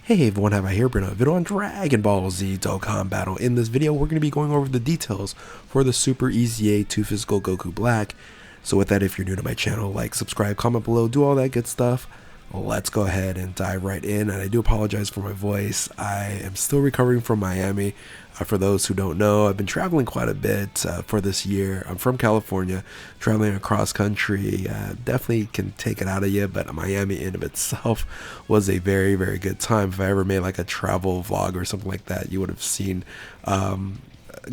Hey everyone, have I here bring a video on Dragon Ball Z Dokkan Battle. In this video, we're going to be going over the details for the Super EZA 2 Physical Goku Black. So with that, if you're new to my channel, like, subscribe, comment below, do all that good stuff. Let's go ahead and dive right in. And I do apologize for my voice. I am still recovering from Miami. For those who don't know, I've been traveling quite a bit for this year. I'm from California, traveling across country. Definitely can take it out of you, but Miami in of itself was a very, very good time. If I ever made like a travel vlog or something like that, you would have seen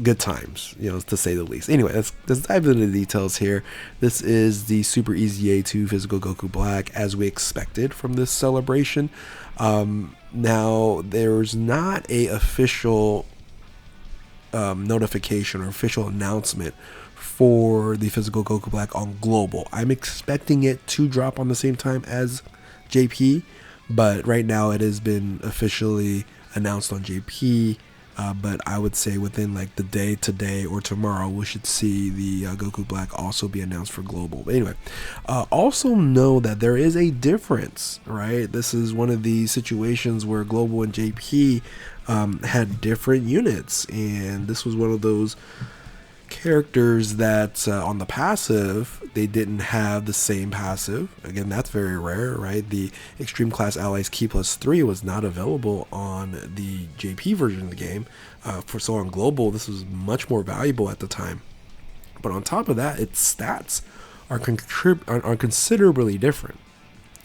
good times, to say the least. Anyway, let's dive into the details here. This is the Super EZA 2 Physical Goku Black, as we expected from this celebration. Now, there's not a official notification or official announcement for the Physical Goku Black on global. I'm expecting it to drop on the same time as JP, but right now it has been officially announced on JP. But I would say within like the day today or tomorrow, we should see the Goku Black also be announced for global. But anyway, also know that there is a difference, right? This is one of the situations where global and JP had different units, and this was one of those characters that on the passive they didn't have the same passive. Again, that's very rare, right? The extreme class allies key +3 was not available on the JP version of the game. So on global, this was much more valuable at the time. But on top of that, its stats are considerably different.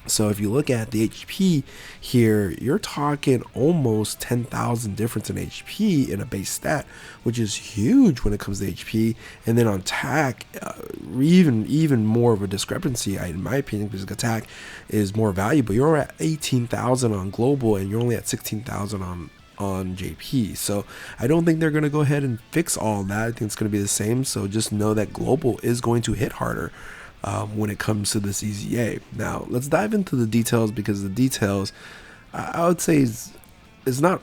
So if you look at the HP here, you're talking almost 10,000 difference in HP in a base stat, which is huge when it comes to HP. And then on attack, even more of a discrepancy, in my opinion, because attack is more valuable. You're at 18,000 on global, and you're only at 16,000 on JP. So I don't think they're going to go ahead and fix all that. I think it's going to be the same. So just know that global is going to hit harder when it comes to this EZA. Now let's dive into the details, because the details I would say is not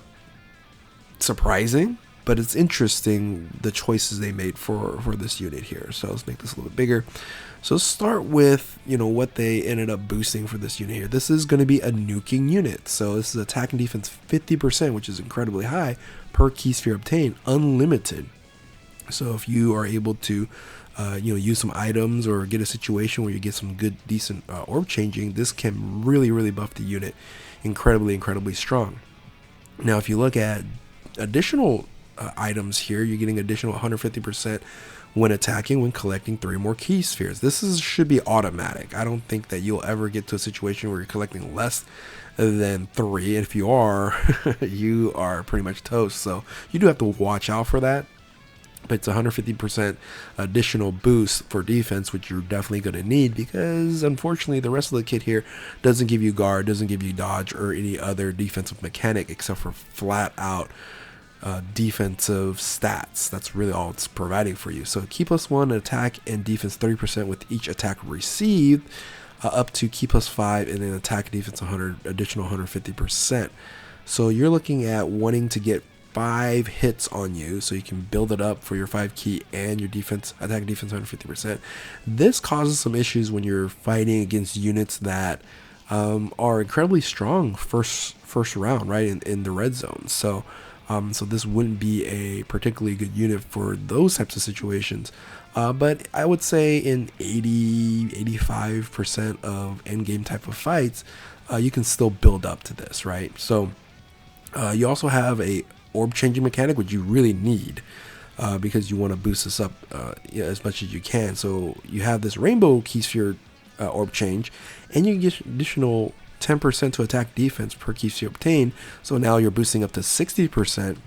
surprising, but it's interesting the choices they made for this unit here. So let's make this a little bit bigger. So let's start with what they ended up boosting for this unit here. This is going to be a nuking unit. So this is attack and defense 50%, which is incredibly high per key sphere obtained, unlimited. So if you are able to use some items or get a situation where you get some good, decent orb changing, this can really buff the unit incredibly strong. Now, if you look at additional items here, you're getting additional 150% when attacking when collecting 3 more key spheres. This should be automatic. I don't think that you'll ever get to a situation where you're collecting less than 3. And if you are, you are pretty much toast. So you do have to watch out for that. But it's 150% additional boost for defense, which you're definitely going to need, because unfortunately the rest of the kit here doesn't give you guard, doesn't give you dodge or any other defensive mechanic except for flat out defensive stats. That's really all it's providing for you. So key +1 attack and defense 30% with each attack received, up to key +5, and then attack and defense 100 additional 150%. So you're looking at wanting to get 5 hits on you, so you can build it up for your 5 key and your defense, attack and defense 150%. This causes some issues when you're fighting against units that are incredibly strong first round, right, in the red zone. So so this wouldn't be a particularly good unit for those types of situations. But I would say in 85% of endgame type of fights, you can still build up to this, right? So you also have a orb changing mechanic, which you really need because you want to boost this up as much as you can. So you have this rainbow key sphere orb change, and you get additional 10% to attack defense per key sphere obtained. So now you're boosting up to 60%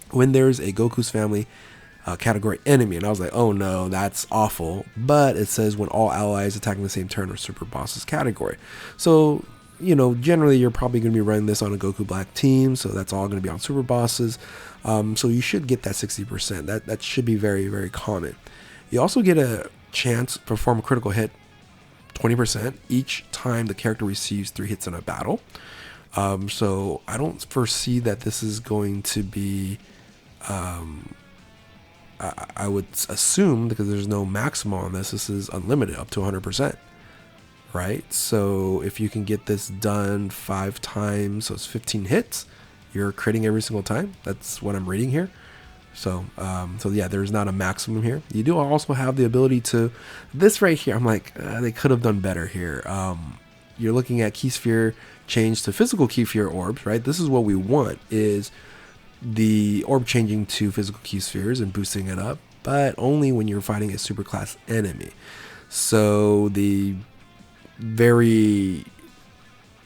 when there's a Goku's family category enemy. And I was like, oh no, that's awful. But it says when all allies attacking the same turn or super bosses category. So generally you're probably going to be running this on a Goku Black team, so that's all going to be on super bosses. So you should get that 60%. That should be very common. You also get a chance to perform a critical hit 20% each time the character receives 3 hits in a battle. So I don't foresee that this is going to be I would assume, because there's no maximum on this is unlimited up to 100%. right? So if you can get this done 5 times, so it's 15 hits, you're critting every single time. That's what I'm reading here. So, so yeah, there's not a maximum here. You do also have the ability to, this right here, I'm like, they could have done better here. You're looking at Key Sphere change to physical Key Sphere orbs, right? This is what we want, is the orb changing to physical Key Spheres and boosting it up, but only when you're fighting a superclass enemy. So the very,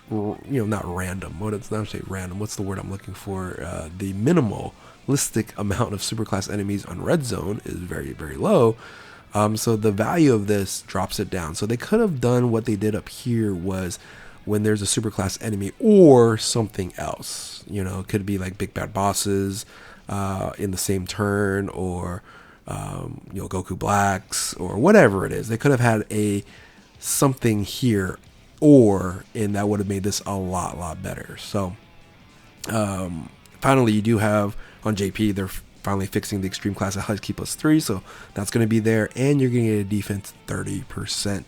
not random, not say random, what's the word I'm looking for? The minimalistic amount of superclass enemies on Red Zone is very, very low. So the value of this drops it down. So they could have done what they did up here was when there's a superclass enemy or something else, it could be like big bad bosses in the same turn, or Goku Blacks, or whatever it is. They could have had something here, and that would have made this a lot better. So finally, you do have on JP, they're finally fixing the extreme class at Husky +3, so that's going to be there, and you're going to get a defense 30%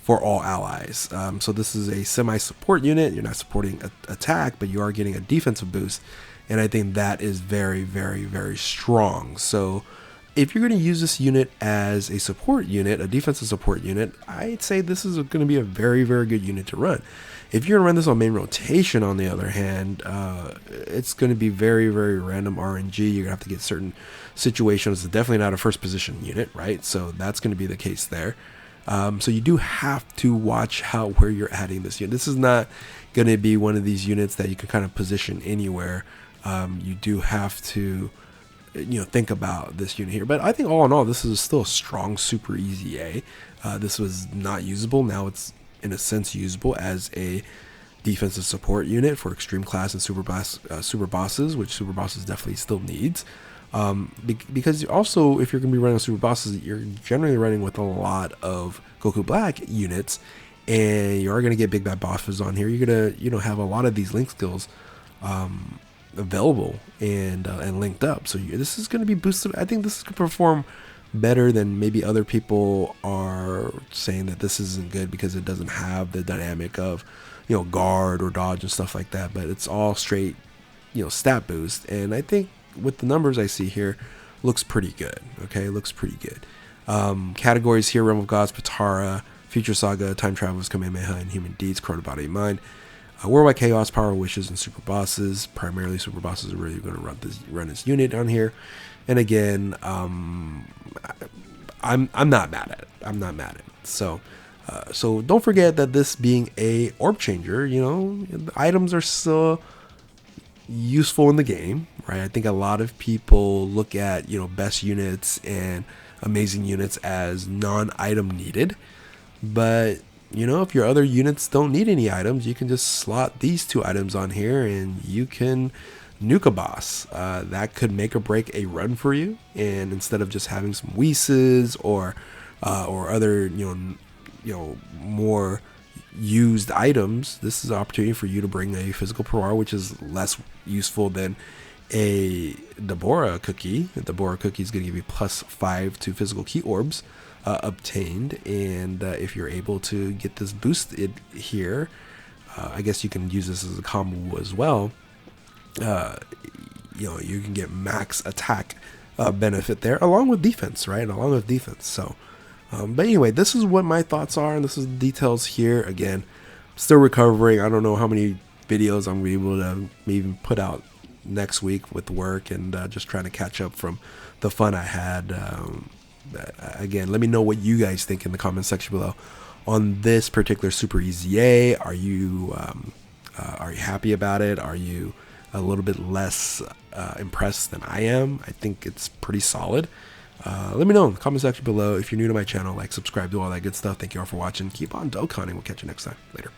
for all allies. So this is a semi-support unit. You're not supporting attack, but you are getting a defensive boost, and I think that is very, very, very strong. So if you're going to use this unit as a support unit, a defensive support unit, I'd say this is going to be a very, very good unit to run. If you're going to run this on main rotation, on the other hand, it's going to be very, very random RNG. You're going to have to get certain situations. It's definitely not a first position unit, right? So that's going to be the case there. So you do have to watch where you're adding this unit. This is not going to be one of these units that you can kind of position anywhere. You do have to think about this unit here. But I think all in all, this is still a strong Super EZA. This was not usable. Now it's in a sense usable as a defensive support unit for extreme class and super bosses, which super bosses definitely still needs. Because also, if you're going to be running super bosses, you're generally running with a lot of Goku Black units, and you are going to get big bad bosses on here. You're going to have a lot of these link skills available and linked up. So this is going to be boosted. I think this is going to perform better than maybe other people are saying that this isn't good because it doesn't have the dynamic of guard or dodge and stuff like that. But it's all straight stat boost, and I think with the numbers I see here, looks pretty good. Okay, looks pretty good. Categories here: Realm of Gods, Patara, Future Saga, Time Travelers, Kamehameha, and Human Deeds, Chrono Body and Mind. Worldwide Chaos, Power Wishes, and Super Bosses. Primarily Super Bosses are really going to run this unit down here. And again, I'm not mad at it. I'm not mad at it. So don't forget that this being a orb changer, the items are still useful in the game, right? I think a lot of people look at best units and amazing units as non-item needed, but if your other units don't need any items, you can just slot these 2 items on here and you can nuke a boss. That could make or break a run for you. And instead of just having some Whis or other more used items, this is an opportunity for you to bring a physical Parar, which is less useful than a Deborah cookie. The Deborah cookie is going to give you +5 to physical key orbs obtained, and if you're able to get this boosted here, I guess you can use this as a combo as well. You can get max attack benefit there, along with defense, right? Along with defense. So, but anyway, this is what my thoughts are, and this is the details here. Again, still recovering. I don't know how many videos I'm going to be able to maybe put out next week with work, and just trying to catch up from the fun I had. Again, let me know what you guys think in the comment section below on this particular Super EZA. Are you happy about it? Are you a little bit less impressed than I am? I think it's pretty solid. Let me know in the comment section below. If you're new to my channel, like, subscribe, do all that good stuff. Thank you all for watching. Keep on Dokkaning. We'll catch you next time. Later.